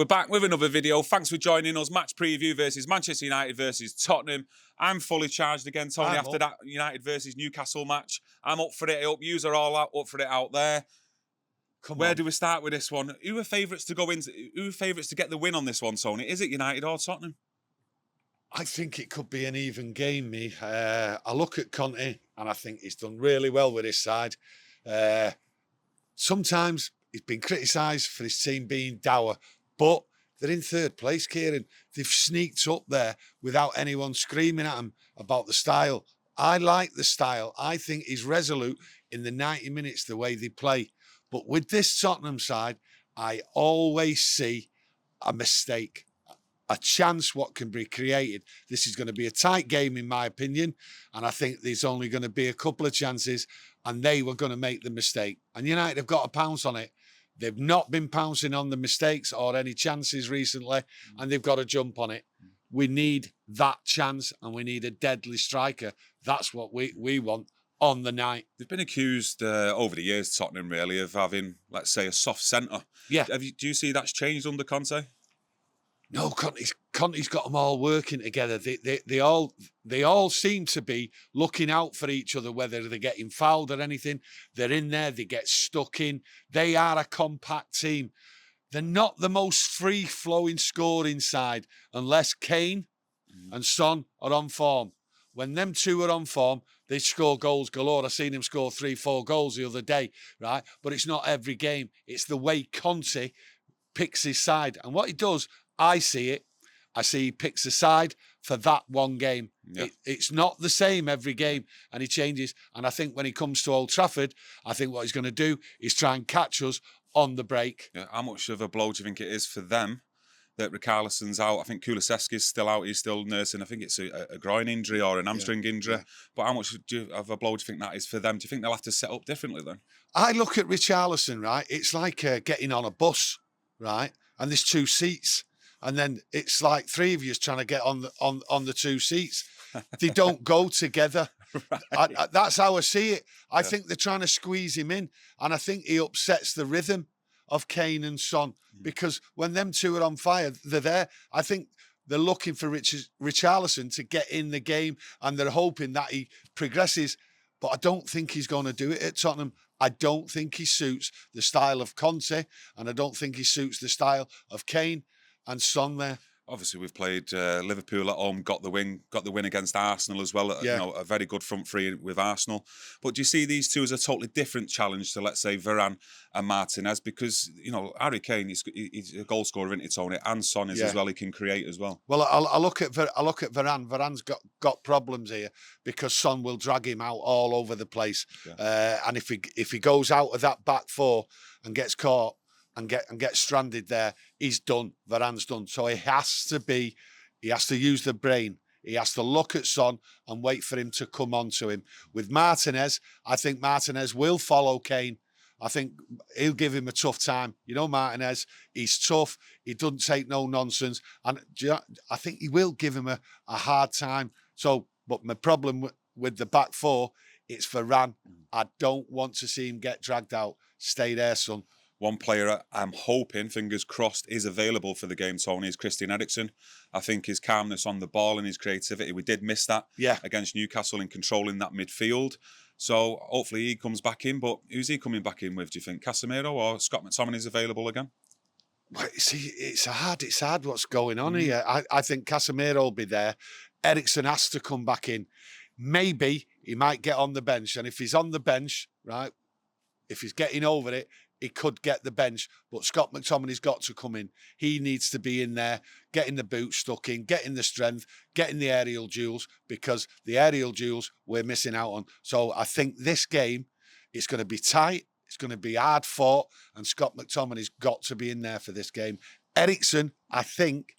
We're back with another video. Thanks for joining us. Match preview versus Manchester United versus Tottenham. I'm fully charged again, Tony, after that United versus Newcastle match. I'm up for it. I hope yous are all up for it out there. Where do we start with this one? Who are favourites to go into? Who are favourites to get the win on this one, Tony? Is it United or Tottenham? I think it could be an even game, me. I look at Conte and I think he's done really well with his side. Sometimes he's been criticised for his team being dour, but they're in third place, Kieron. They've sneaked up there without anyone screaming at them about the style. I like the style. I think he's resolute in the 90 minutes, the way they play. But with this Tottenham side, I always see a mistake, a chance what can be created. This is going to be a tight game, in my opinion, and I think there's only going to be a couple of chances, and they were going to make the mistake. And United have got to pounce on it. They've not been pouncing on the mistakes or any chances recently, and they've got to jump on it. We need that chance, and we need a deadly striker. That's what we want on the night. They've been accused over the years, Tottenham, really, of having, let's say, a soft centre. Yeah. Do you see that's changed under Conte? No, Conte's got them all working together. They all seem to be looking out for each other, whether they're getting fouled or anything. They're in there, they get stuck in. They are a compact team. They're not the most free-flowing scoring side unless Kane and Son are on form. When them two are on form, they score goals galore. I seen him score 3-4 goals the other day, right? But it's not every game. It's the way Conte picks his side. And what he does, I see it. I see he picks a side for that one game. Yeah. It's not the same every game, and he changes. And I think when he comes to Old Trafford, I think what he's going to do is try and catch us on the break. Yeah. How much of a blow do you think it is for them that Richarlison's out? I think Kulusevski's still out. He's still nursing. I think it's a groin injury or an hamstring injury. Yeah. But how much of a blow do you think that is for them? Do you think they'll have to set up differently then? I look at Richarlison, right? It's like getting on a bus, right? And there's two seats. And then it's like three of you trying to get on the two seats. They don't go together. Right. That's how I see it. I think they're trying to squeeze him in. And I think he upsets the rhythm of Kane and Son. Because when them two are on fire, they're there. I think they're looking for Richarlison to get in the game, and they're hoping that he progresses. But I don't think he's going to do it at Tottenham. I don't think he suits the style of Conte, and I don't think he suits the style of Kane and Son there. Obviously, we've played Liverpool at home, got the win against Arsenal as well. Yeah. You know, a very good front three with Arsenal. But do you see these two as a totally different challenge to, let's say, Varane and Martinez? Because, you know, Harry Kane, he's a goal scorer, isn't he, Tony? And Son is as well. He can create as well. Well, I look at Varane. Varane's got problems here because Son will drag him out all over the place. Yeah. And if he goes out of that back four and gets caught, and get stranded there, he's done. Varane's done. So he has to use the brain. He has to look at Son and wait for him to come on to him. With Martinez, I think Martinez will follow Kane. I think he'll give him a tough time. You know, Martinez, he's tough. He doesn't take no nonsense. And I think he will give him a hard time. So, but my problem with the back four, it's Varane. I don't want to see him get dragged out. Stay there, son. One player I'm hoping, fingers crossed, is available for the game, Tony, is Christian Eriksen. I think his calmness on the ball and his creativity, we did miss that against Newcastle in controlling that midfield. So hopefully he comes back in. But who's he coming back in with, do you think? Casemiro or Scott McTominay is available again? Well, see, it's hard what's going on here. I think Casemiro will be there. Eriksen has to come back in. Maybe he might get on the bench. And if he's on the bench, right, if he's getting over it, he could get the bench, but Scott McTominay's got to come in. He needs to be in there, getting the boot stuck in, getting the strength, getting the aerial duels, because the aerial duels we're missing out on. So I think this game, it's going to be tight, it's going to be hard fought, and Scott McTominay's got to be in there for this game. Eriksen, I think,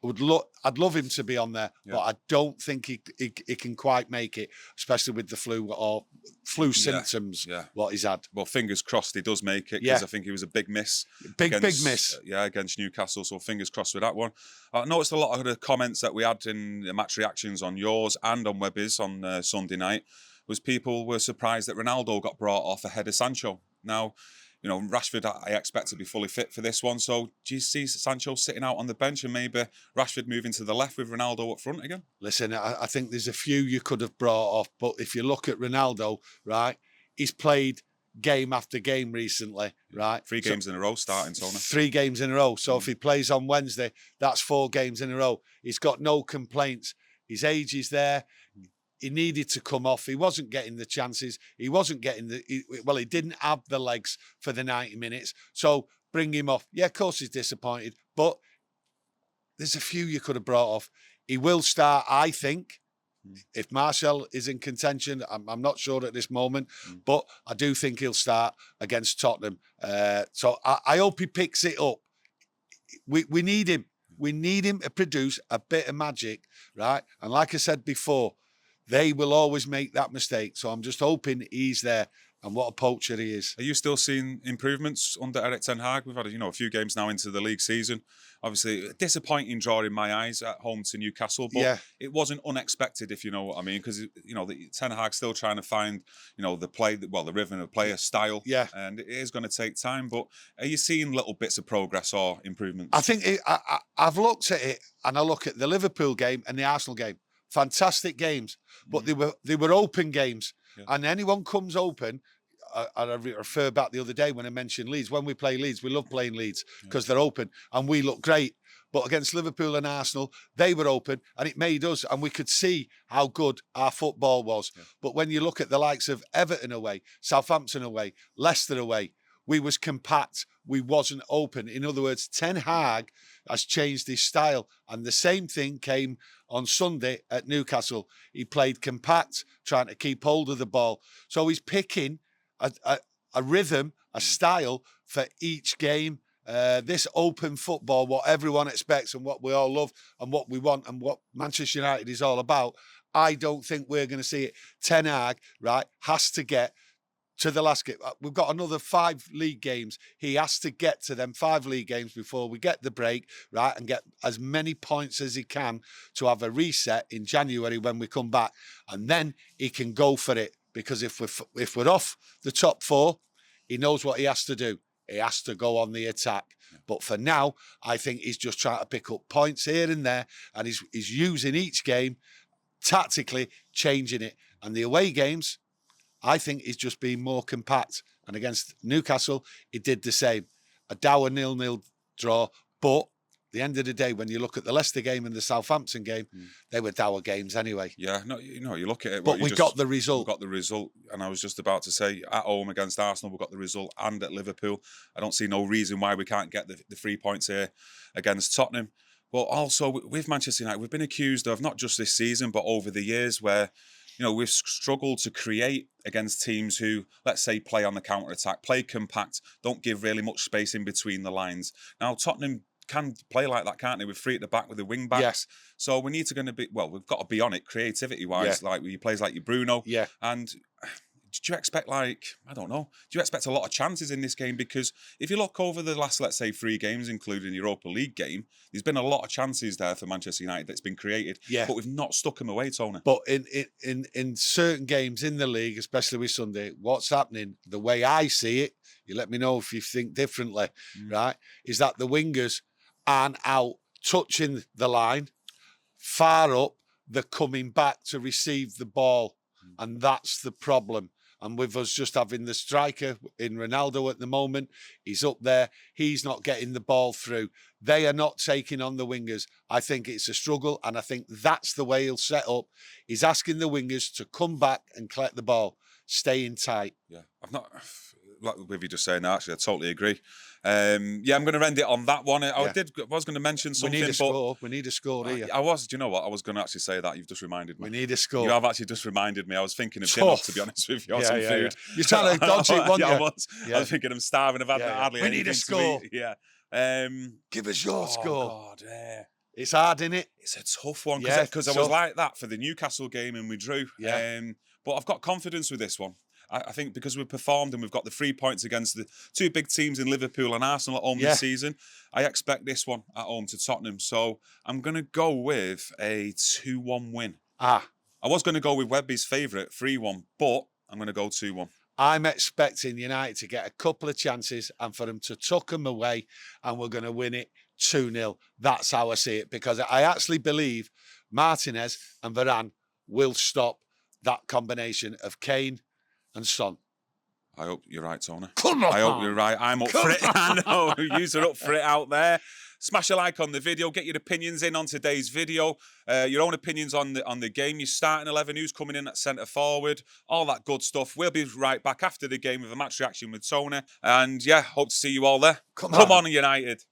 I'd love him to be on there, but I don't think he can quite make it, especially with the flu symptoms, what he's had. Well, fingers crossed he does make it, because I think it was a big miss. Big miss. Against Newcastle, so fingers crossed with that one. I noticed a lot of the comments that we had in the match reactions on yours and on Webby's on Sunday night was people were surprised that Ronaldo got brought off ahead of Sancho. Now, Rashford, I expect to be fully fit for this one. So do you see Sancho sitting out on the bench and maybe Rashford moving to the left with Ronaldo up front again? Listen, I think there's a few you could have brought off, but if you look at Ronaldo, right, he's played game after game recently, right? 3 games in a row starting, Tony. 3 games in a row. So if he plays on Wednesday, that's 4 games in a row. He's got no complaints. His age is there. He needed to come off. He wasn't getting the chances. He wasn't getting he didn't have the legs for the 90 minutes. So bring him off. Yeah, of course he's disappointed, but there's a few you could have brought off. He will start, I think. If Martial is in contention, I'm not sure at this moment, but I do think he'll start against Tottenham. So I hope he picks it up. We need him. We need him to produce a bit of magic, right? And like I said before, they will always make that mistake. So I'm just hoping he's there. And what a poacher he is. Are you still seeing improvements under Erik Ten Hag? We've had, a few games now into the league season. Obviously, a disappointing draw in my eyes at home to Newcastle, but it wasn't unexpected, if you know what I mean, because, Ten Hag's still trying to find, the rhythm of play, a style, and it is going to take time, but are you seeing little bits of progress or improvements? I think I've looked at it, and I look at the Liverpool game and the Arsenal game. Fantastic games, but they were open games. And anyone comes open, I refer back the other day when I mentioned Leeds. When we play Leeds, we love playing Leeds because they're open and we look great. But against Liverpool and Arsenal, they were open and it made us, and we could see how good our football was. But when you look at the likes of Everton away, Southampton away, Leicester away, we was compact. We wasn't open. In other words, Ten Hag has changed his style. And the same thing came on Sunday at Newcastle. He played compact, trying to keep hold of the ball. So he's picking a rhythm, a style for each game. This open football, what everyone expects and what we all love and what we want and what Manchester United is all about, I don't think we're going to see it. Ten Hag, right, has to get to the last game. We've got another 5 league games. He has to get to them 5 league games before we get the break, right, and get as many points as he can to have a reset in January when we come back. And then he can go for it, because if we're off the top 4, he knows what he has to do. He has to go on the attack. But for now, I think he's just trying to pick up points here and there, and he's using each game, tactically changing it. And the away games, I think he's just being more compact. And against Newcastle, he did the same. A dour 0-0 draw. But at the end of the day, when you look at the Leicester game and the Southampton game, they were dour games anyway. Yeah, no, you look at it. But we got the result. We got the result. And I was just about to say, at home against Arsenal, we got the result, and at Liverpool. I don't see no reason why we can't get the 3 points here against Tottenham. But also with Manchester United, we've been accused of, not just this season, but over the years, where we've struggled to create against teams who, let's say, play on the counter-attack, play compact, don't give really much space in between the lines. Now, Tottenham can play like that, can't they? With 3 at the back with the wing-backs. Yeah. So we need to we've got to be on it creativity-wise, like with plays like your Bruno. Yeah. And do you expect, I don't know, do you expect a lot of chances in this game? Because if you look over the last, let's say, 3 games, including the Europa League game, there's been a lot of chances there for Manchester United that's been created, but we've not stuck them away, Tony. But in certain games in the league, especially with Sunday, what's happening, the way I see it, you let me know if you think differently, right, is that the wingers aren't out touching the line, far up, they're coming back to receive the ball, and that's the problem. And with us just having the striker in Ronaldo at the moment, he's up there. He's not getting the ball through. They are not taking on the wingers. I think it's a struggle, and I think that's the way he'll set up. He's asking the wingers to come back and collect the ball, staying tight. Yeah, like with you just saying that, actually, I totally agree. I'm going to end it on that one. I was going to mention something. We need a score. We need a score here. Do you know what? I was going to actually say that. You've just reminded me. We need a score. You have actually just reminded me. I was thinking of dinner, to be honest with you, or some food. You're trying to dodge it, weren't you? I was. I was thinking I'm starving. I've had hardly anything. We need a score. Give us your score. God, it's hard, isn't it? It's a tough one, because I was like that for the Newcastle game and we drew. But I've got confidence with this one. I think because we've performed and we've got the 3 points against the 2 big teams in Liverpool and Arsenal at home this season, I expect this one at home to Tottenham. So I'm going to go with a 2-1 win. I was going to go with Webby's favourite, 3-1, but I'm going to go 2-1. I'm expecting United to get a couple of chances and for them to tuck them away, and we're going to win it 2-0. That's how I see it, because I actually believe Martinez and Varane will stop that combination of Kane and Son. I hope you're right, Tony. Come on. I hope you're right. I'm up for it. I know you're up for it out there. Smash a like on the video. Get your opinions in on today's video. Your own opinions on the game. Your starting 11, who's coming in at centre forward, all that good stuff. We'll be right back after the game with a match reaction with Tony. And yeah, hope to see you all there. Come on, United.